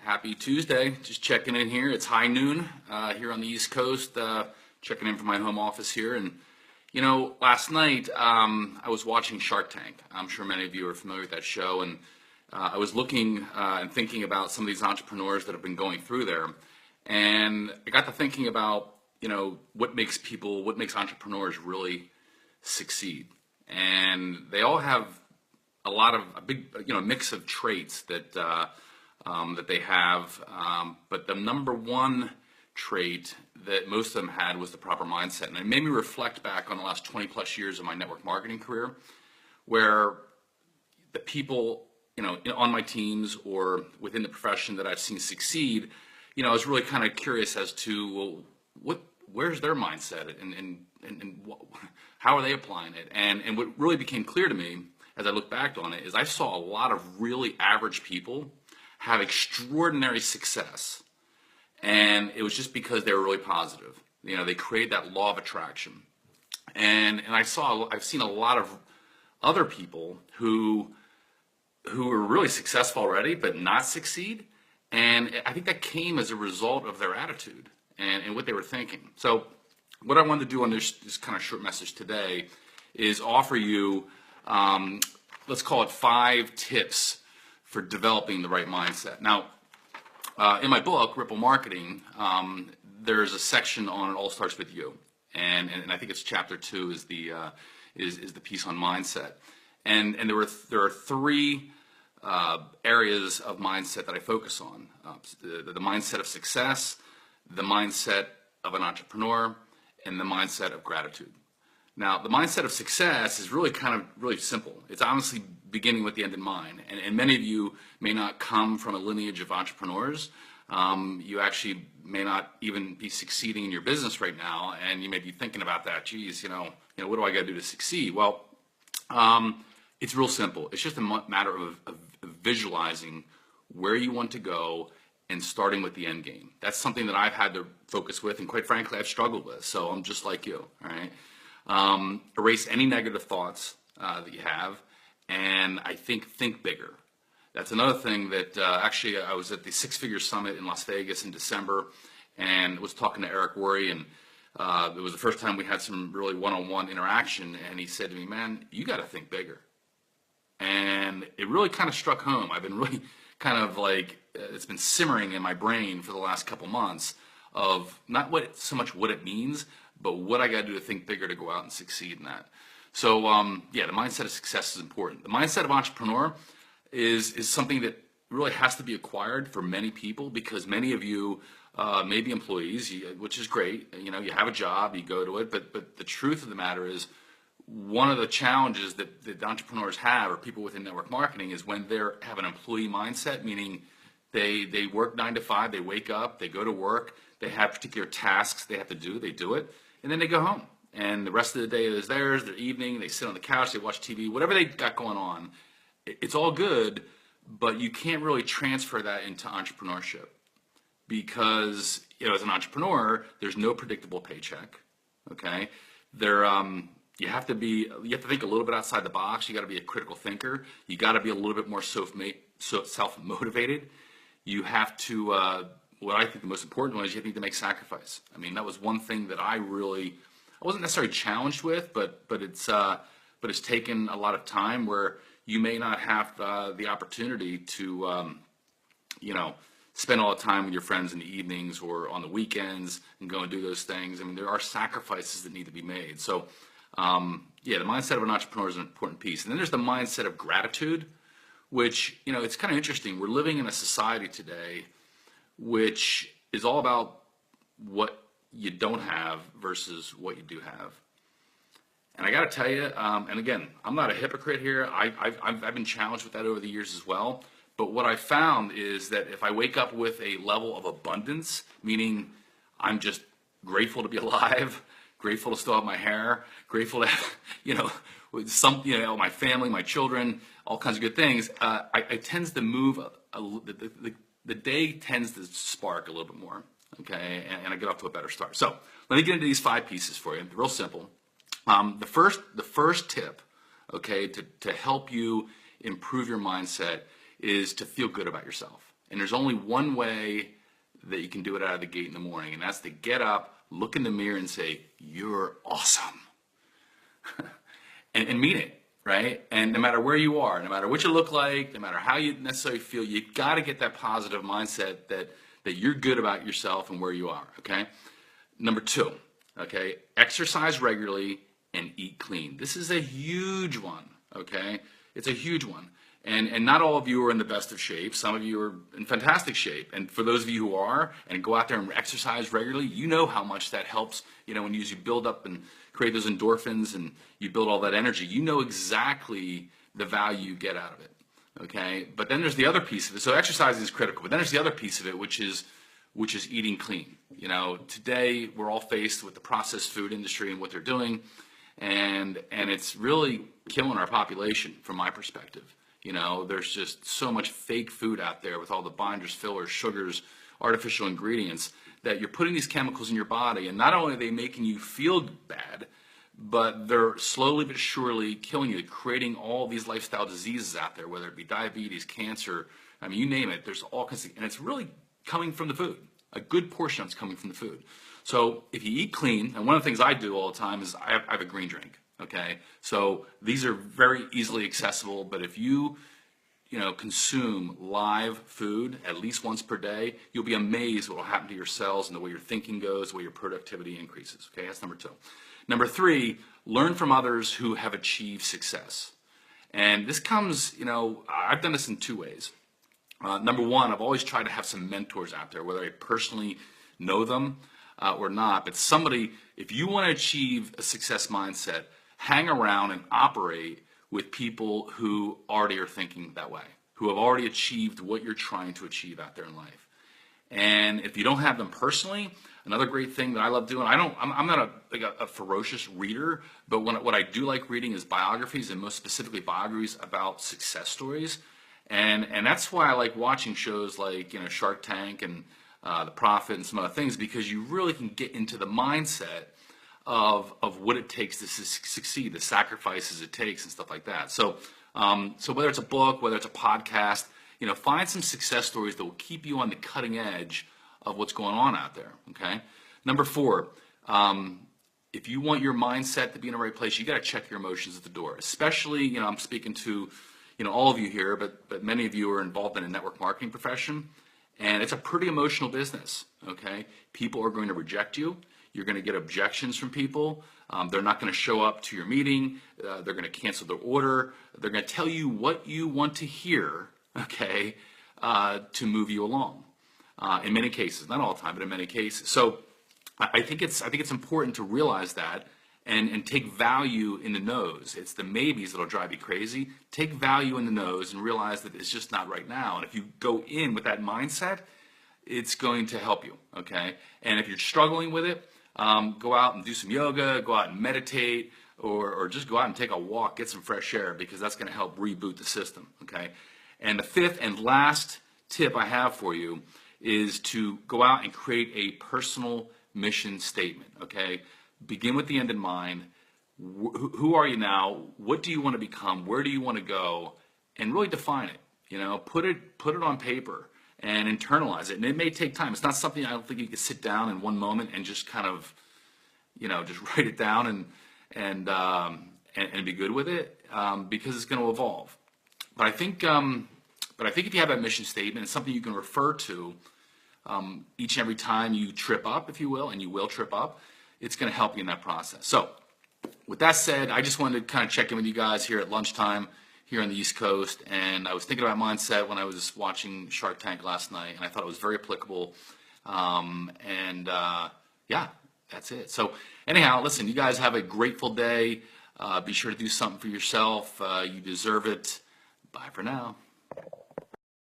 Happy Tuesday. Just checking in here. It's high noon here on the East Coast. Checking in from my home office here. And, you know, last night I was watching Shark Tank. I'm sure many of you are familiar with that show. And I was looking and thinking about some of these entrepreneurs that have been going through there. And I got to thinking about, you know, what makes entrepreneurs really succeed. And they all have a big, mix of traits that that they have. But the number one trait that most of them had was the proper mindset. And it made me reflect back on the last 20 plus years of my network marketing career, where the people, on my teams or within the profession that I've seen succeed, I was really kind of curious as to, well, where's their mindset and how are they applying it? And what really became clear to me as I look back on it is I saw a lot of really average people have extraordinary success. And it was just because they were really positive. They create that law of attraction. And I've seen a lot of other people who are really successful already, but not succeed. And I think that came as a result of their attitude and what they were thinking. So what I wanted to do on this kind of short message today is offer you, let's call it 5 tips for developing the right mindset. Now, in my book, Ripple Marketing, there's a section on It All Starts With You. And I think it's chapter 2 is the piece on mindset. And there are 3 areas of mindset that I focus on. The mindset of success, the mindset of an entrepreneur, and the mindset of gratitude. Now, the mindset of success is really really simple. It's honestly beginning with the end in mind. And many of you may not come from a lineage of entrepreneurs. You actually may not even be succeeding in your business right now, and you may be thinking about that. Geez, what do I got to do to succeed? Well, it's real simple. It's just a matter of visualizing where you want to go and starting with the end game. That's something that I've had to focus with, and quite frankly, I've struggled with. So I'm just like you, all right? Erase any negative thoughts that you have, and I think bigger. That's another thing that actually I was at the Six Figure Summit in Las Vegas in December, and was talking to Eric Worre, and it was the first time we had some really one-on-one interaction, and he said to me, "Man, you got to think bigger." And it really kind of struck home. I've been really kind of like, it's been simmering in my brain for the last couple months of not so much what it means, but what I got to do to think bigger to go out and succeed in that. So the mindset of success is important. The mindset of entrepreneur is something that really has to be acquired for many people, because many of you may be employees, which is great. You have a job, you go to it, but the truth of the matter is, one of the challenges that entrepreneurs have, or people within network marketing, is when they have an employee mindset, meaning they work 9 to 5, they wake up, they go to work, they have particular tasks they have to do, they do it, and then they go home. And the rest of the day is theirs, their evening, they sit on the couch, they watch TV, whatever they got going on. It's all good, but you can't really transfer that into entrepreneurship, because as an entrepreneur, there's no predictable paycheck. Okay, you have to think a little bit outside the box. You got to be a critical thinker. You got to be a little bit more self-motivated. You have to. What I think the most important one is you need to make sacrifice. I mean, that was one thing that I wasn't necessarily challenged with, but it's taken a lot of time where you may not have the opportunity to spend all the time with your friends in the evenings or on the weekends and go and do those things. I mean, there are sacrifices that need to be made. So the mindset of an entrepreneur is an important piece. And then there's the mindset of gratitude, which, it's kind of interesting. We're living in a society today which is all about what you don't have versus what you do have. And I got to tell you, and again, I'm not a hypocrite here. I've been challenged with that over the years as well. But what I found is that if I wake up with a level of abundance, meaning I'm just grateful to be alive, grateful to still have my hair, grateful to have, my family, my children, all kinds of good things, I tends to move, the day tends to spark a little bit more, okay, and I get off to a better start. So let me get into these 5 pieces for you. They're real simple. The first tip, okay, to help you improve your mindset is to feel good about yourself. And there's only one way that you can do it out of the gate in the morning, and that's to get up, look in the mirror, and say, "You're awesome," and mean it, right? And no matter where you are, no matter what you look like, no matter how you necessarily feel, you got to get that positive mindset that you're good about yourself and where you are. Okay. Number two, okay, exercise regularly and eat clean. This is a huge one. Okay, it's a huge one. And not all of you are in the best of shape. Some of you are in fantastic shape. And for those of you who are and go out there and exercise regularly, you know how much that helps. You know, when you build up and create those endorphins and you build all that energy, you know exactly the value you get out of it. Okay. But then there's the other piece of it. So exercising is critical. But then there's the other piece of it, which is eating clean. You know, today we're all faced with the processed food industry and what they're doing, and it's really killing our population from my perspective. You know, there's just so much fake food out there with all the binders, fillers, sugars, artificial ingredients, that you're putting these chemicals in your body, and not only are they making you feel bad, but they're slowly but surely killing you, creating all these lifestyle diseases out there, whether it be diabetes, cancer, I mean, you name it. There's all kinds of, and it's really coming from the food. A good portion of it's coming from the food. So if you eat clean, and one of the things I do all the time is I have a green drink. Okay, so these are very easily accessible, but if you consume live food at least once per day, you'll be amazed what will happen to your cells and the way your thinking goes, the way your productivity increases. Okay, that's number two. Number three, learn from others who have achieved success. And this comes, I've done this in two ways. Number one, I've always tried to have some mentors out there, whether I personally know them or not, but somebody, if you want to achieve a success mindset, hang around and operate with people who already are thinking that way, who have already achieved what you're trying to achieve out there in life. And if you don't have them personally, another great thing that I love doing, I'm not a ferocious reader, but what I do like reading is biographies, and most specifically biographies about success stories. And that's why I like watching shows like Shark Tank and The Profit and some other things, because you really can get into the mindset of what it takes to succeed, the sacrifices it takes and stuff like that. So whether it's a book, whether it's a podcast, find some success stories that will keep you on the cutting edge of what's going on out there. Okay. Number four, if you want your mindset to be in the right place, you got to check your emotions at the door. Especially, I'm speaking to all of you here, but many of you are involved in a network marketing profession, and it's a pretty emotional business. Okay, people are going to reject you. You're going to get objections from people. They're not going to show up to your meeting. They're going to cancel their order. They're going to tell you what you want to hear, okay, to move you along. In many cases, not all the time, but in many cases. So I think it's important to realize that and take value in the no's. It's the maybes that'll drive you crazy. Take value in the no's and realize that it's just not right now. And if you go in with that mindset, it's going to help you, okay? And if you're struggling with it, go out and do some yoga, go out and meditate, or just go out and take a walk, get some fresh air, because that's going to help reboot the system, okay? And the fifth and last tip I have for you is to go out and create a personal mission statement, okay? Begin with the end in mind. Who are you now? What do you want to become? Where do you want to go? And really define it, put it on paper and internalize it. And it may take time. It's not something I don't think you can sit down in one moment and just kind of, just write it down and be good with it, because it's going to evolve. But I think if you have that mission statement, it's something you can refer to each and every time you trip up, if you will, and you will trip up. It's going to help you in that process. So with that said, I just wanted to kind of check in with you guys here at lunchtime here on the East Coast, and I was thinking about mindset when I was watching Shark Tank last night, and I thought it was very applicable. Yeah, that's it. So anyhow, listen, you guys have a grateful day. Be sure to do something for yourself. You deserve it. Bye for now.